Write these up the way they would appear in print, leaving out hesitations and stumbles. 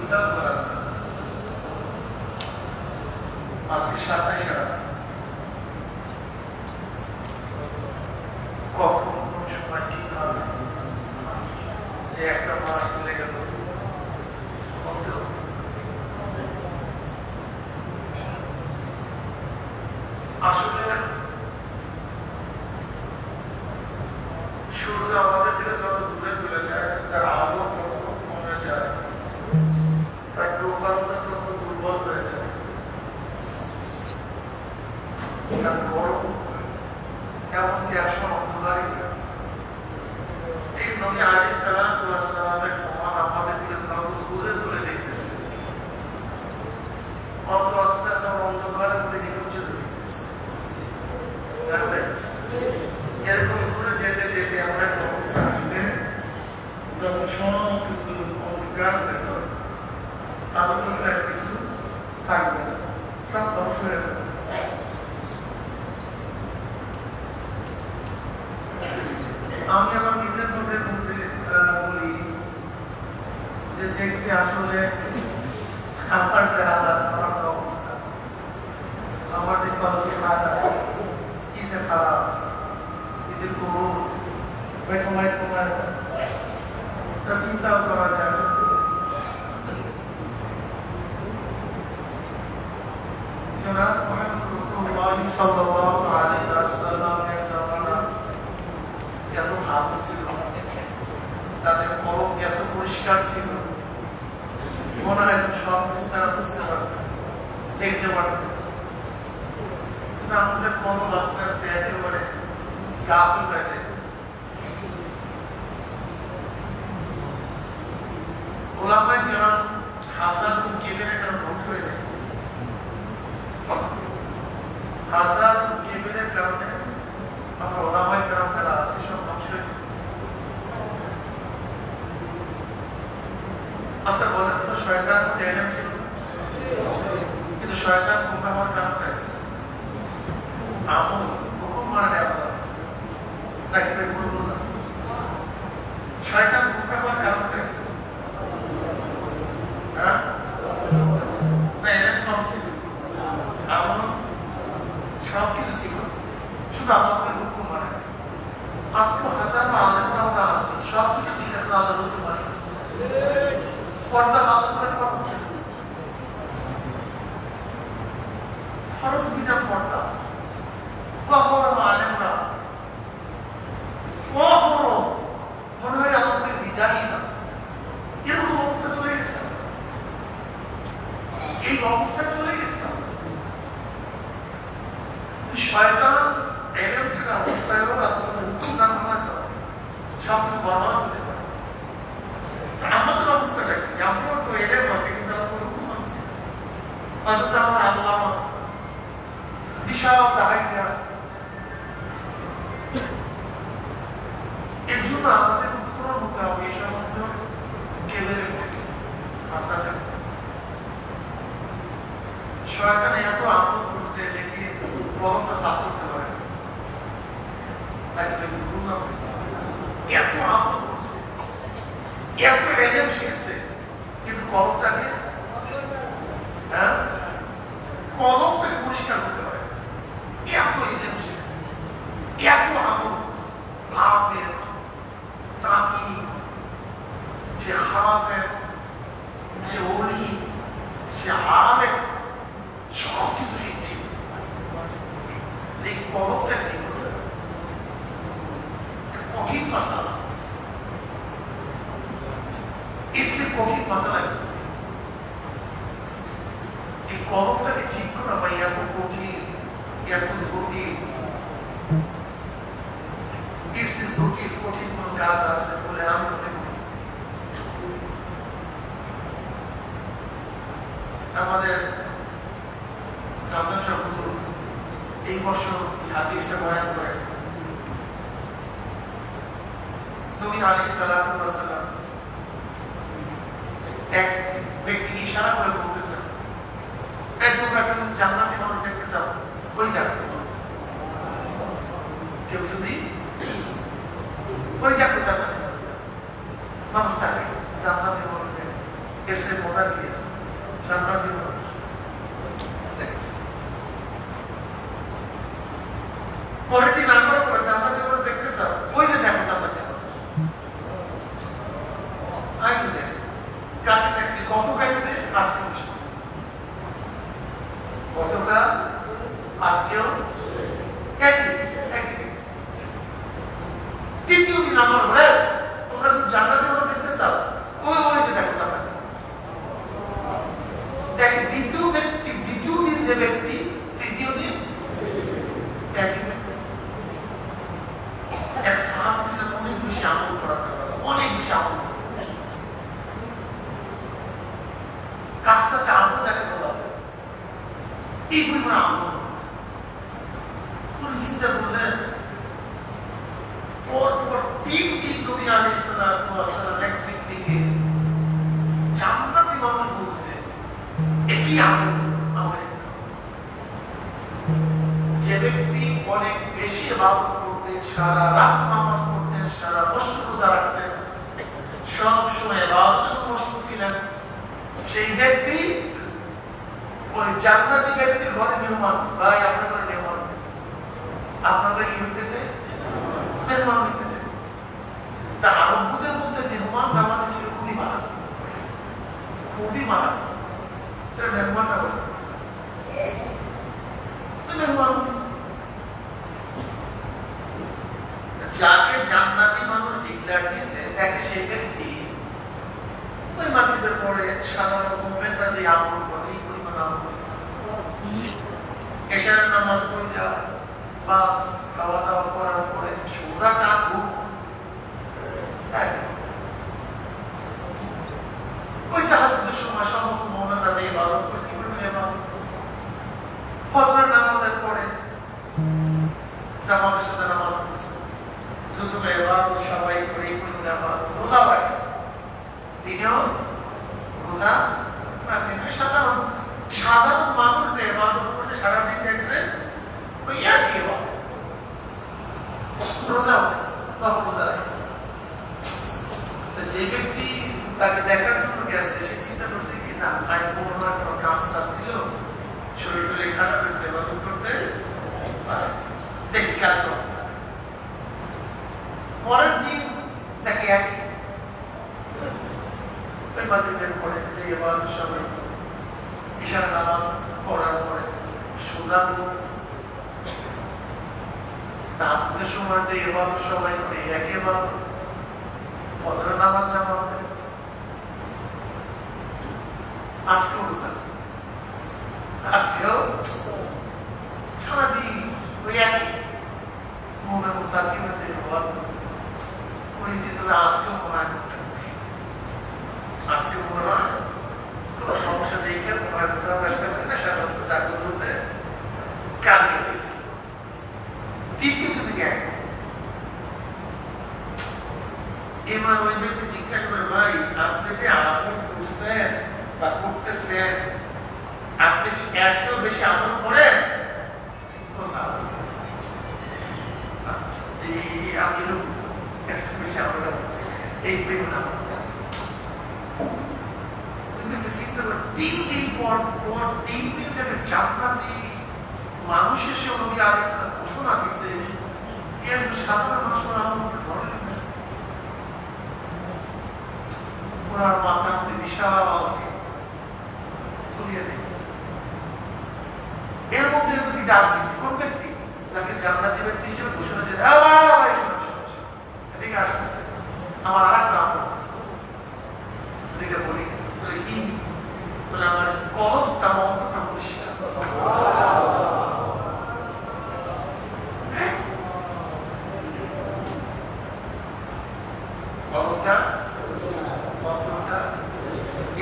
ইন্তেজার করার আজকে 27 কখন কোন সময় ঠিক হবে যে একটা মাস চলে গেল। আসলে সূর্য আমাদের থেকে যত দূরে চলে যায়, তার আলো তত কমে যায়, তার প্রকারটা তত দুর্বল হয়ে যায়, তার গরম এমনকি একসময় অন্ধকারই হয়। ঠিক নবী আলাইহিস সালাতু ওয়াস সালামের সমান আমাদের থেকে যত দূরে চলে দেখতেছে, অত আস্তে আস্তে অন্ধকারের মধ্যে নিখুঁজ এরকম দূরে যেতে যেতে এমন একটা অবস্থা আসবে যখন সব কিছু অন্ধকার হয়ে যাবে, আলো কিছু থাকবে না, সব ধ্বংস হয়ে যাবে। আমি আমার নিজের মধ্যে বলি যে দেখছি আসলে আমার যে হালাত, আমার যে অবস্থা, আমার যে কলকে হালাত কি যে খারাপ, কি যে করুন, কমায় কমায় তা চিন্তাও করা যায়। জনাব মুহাম্মদ রাসূলুল্লাহ সাল্লাল্লাহু আলাইহি ওয়াসাল্লামের জামানা এত ভালো ছিল, তাদের কলম এত পরিষ্কার ছিল, মনে হয় সব কিছু তারা বুঝতে পারত, দেখতে পারত। কিন্তু আমাদের কলম আস্তে আস্তে একেবারে গাফিল হয়ে যায়। ওলামায়ে কেরাম হাসান কেবেরের কারণে ধ্বংস হয়ে যায়। হাসান কেবেরের কারণে আমরা ওলামায়ে কেরাম যারা আছে সব ধ্বংস হয়ে যায়। আচ্ছা বলেন তো, শয়তান মধ্যে এলেম ছিল, কিন্তু শয়তান গুমরা হওয়ার কারণে আমল হুকুম মানে আপনার নাকি করবো না। শয়তান গুমরা হওয়ার কারণে না এলেম কম ছিল, আমল সবকিছু ছিল, শুধু আমাকে হুকুম মানে। আজকে হাজার আলেমরাও না আছে, সবকিছু ঠিক আছে, আল্লাহ হুকুম মানে পর্দা লালন করে করতেছে, ফরজ বিধান পর্দা আলেমরা মনে হয় আমাদের বিদায়ী না, এরকম অবস্থা চলে গেছে। এই অবস্থায় চলে গেছে শয়তান এলেম থাকা অবস্থায় সবকিছু বর্ণনা হতে পারে। আমাদের অবস্থাটা কি? আমরা তো এলেম আছে কিন্তু আমরা হুকুম মানছি, অথচ আমরা আল্লাহ বিশাল দাহাইয়া। এর জন্য আমাদের উত্তরণ হতে হবে এই সমস্ত কেলের থেকে। শয়তান এত আমল করছে যে কি কলমটা সাফ করতে পারে, এত আমল করছে, এত এলেম শিখছে, কিন্তু কলমটাকে কলমটাকে পরিষ্কার করতে পারে। এত এলেম শিখছে, এত আমল ভাবের তাকি, সে হাফের, সে ওলি, সে আলেম, সব কিছু শিখছে। এই কলমটা কি করবে? কঠিন মাসালা, এর চেয়ে কঠিন মাসালা আছে। এই কলমটাকে ঠিক করা ভাই এত কঠিন, এত জটিল, এর চেয়ে জটিল কঠিন কোন কাজ আছে বলে আমি মনে করি। আমাদের এই বছর হাদিসটা বয়ান করে নবী আলাইহিস সালাতু ওয়াস সালাম এক ব্যক্তি ইশারা করে বলতেছেন, এই তোমরা কি জান্নাতি মানুষ দেখতে চাও? ওই দেখো, কেউ যদি ওই দেখো জান্নাতি মানুষ থাকে, জান্নাতি মানুষ দেখে এর সে মজার কি আছে? জান্নাতি মানুষ। পরের দিন আবার করে জান্নাতি মানুষ দেখতে চাও, ওই যে দেখো জান্নাতি মানুষ। আইন দেখছি, কাছে দেখছি, কত খাইছে আজকে কতটা আজকেও একই। তৃতীয় দিন আমার ভাই তোমরা যদি জান্নাতি মানুষ দেখতে চাও, ওই যে দেখো জান্নাতি। দেখেন দ্বিতীয় ব্যক্তি, দ্বিতীয় দিন যে ব্যক্তি, তৃতীয় দিন একই ব্যক্তি। এক সাহাবী ছিলেন অনেক বেশি আমল করার, অনেক বেশি আমল, কাজটাতে আমল দেখে বলা হয় এই পরিমাণ আমল। উনি চিন্তা করলেন পরপর 3 দিন নবী আলাইহিস সালাতু ওয়াস সালাম এক ব্যক্তিকে জান্নাতি মানুষ বলছে, একই আমল। যে ব্যক্তি অনেক বেশি ইবাদত করতেন, সারা রাত নামাজ পড়তেন, সারা বছর রোজা রাখতেন, সব সময় ইবাদতে মশগুল ছিলেন, সেই ব্যক্তি ওই জান্নাতি ব্যক্তির ঘরে মেহমান। ভাই আপনার ঘরে মেহমান হয়েছে, আপনাদের কি হইতেছে? মেহমান হইতেছে। তা আরবদের মধ্যে মেহমান নামাজি ছিল খুবই মারাত্মক, খুবই মারাত্মক। মেহমানটা বলছে যাকে জান্নাতি মানুষ ডিক্লেয়ার দিয়েছে, দেখে সেই ব্যক্তি ওই মাগরিবের পরে সাধারণ মুমিনরা যে আমল করে, এই পরিমাণ আমল করে, এশারের নামাজ পড়ে যায়, বাস খাওয়া দাওয়া করার পরে সোজা টাকু ওই তাহাজ্জুদের সময় সমস্ত মুমিনরা যে ইবাদত করে, কি পরিমাণ ইবাদত। ফজরের নামাজের পরে জামাতের সাথে নামাজ পড়ছে, যত ইবাদত সবাই করে, এই পরিমাণ ইবাদত। রোজা ভাই দিনেও রোজা রাখেন। সাধারণ সাধারণ মানুষ যে ইবাদত করছে সারাদিন দেখছে ওই একই ইবাদত, রোজা রোজা রাখে। যে ব্যক্তি তাকে দেখার জন্য গেছে, সে চিন্তা করছে কি না আজ কোনো না কোনো কাজ ছিল, শরীর টরীর খারাপ হয়েছে, ইবাদত করতে পারে, দেখি খেয়াল করছে। পরের দিন দেখে একই ওই মাগরিবের পরে যে ইবাদত সবাই ঈশার নামাজ পড়ার পরে সোজা তাহাজ্জুদের সময় যে ইবাদত সবাই করে, একই ইবাদত। ফজরের নামাজ জামাত আজকেও রোজা, আজকেও সারাদিন ওই একই মনে মুতাকি হতে ইবাদত করেছি। তবে আজকেও মনে হয়, আজকে মনে হয় কোনো সমস্যা দেখে মনে হয় কোথাও একটা করে না, সাধারণত জাগ্রত হতে কালিয়ে দেখি। তৃতীয় থেকে এক এবার ওই ব্যক্তি জিজ্ঞাসা করে, ভাই আপনি যে আমল করছেন বা করতেছেন, আপনি একশো বেশি আমল করেন? আমি একশো বেশি আমল এই প্রেমনা 3 দিন পর 3 দিন যাবে জান্নাতি মানুষ এসে নবী আলাইহিস সালাম ঘোষণা দিয়েছে, এর সাধারণ মানুষের আমল ধরে নেবে। ওনার মাথার মধ্যে বিশাল চলিয়ে যায়। এর মধ্যে ব্যক্তি ডাক দিচ্ছে, কোন ব্যক্তি? যাকে জান্নাতি ব্যক্তি হিসেবে ঘোষণা দিয়েছে, এদিকে আসেন, আমার আর একটা আমল আছে যেটা বলি কি বলে, আমার কলমটা আমার অন্তরটা পরিষ্কার। কলমটা অন্তরটা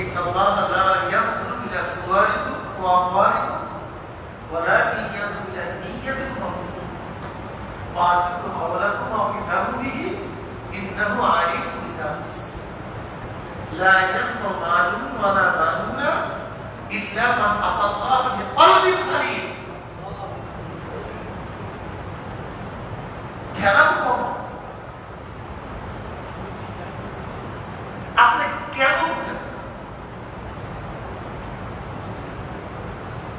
إن الله لا ينظر إلى صوركم وأموالكم ولكن ينظر إلى نيتكم وأسروا قولكم أو اجهروا به إنه عليم بذات الصدور لا ينفع مال ولا بنون إلا من أتى الله بقلب سليم। খেলা তো কম, আপনি কেন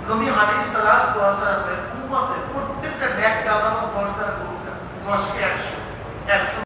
নবী আলাইহিস সালাতু ওয়াস সালামের উম্মতের প্রত্যেকটা নেক কাজ 10 দ্বারা গুণ করে, 10 কে 100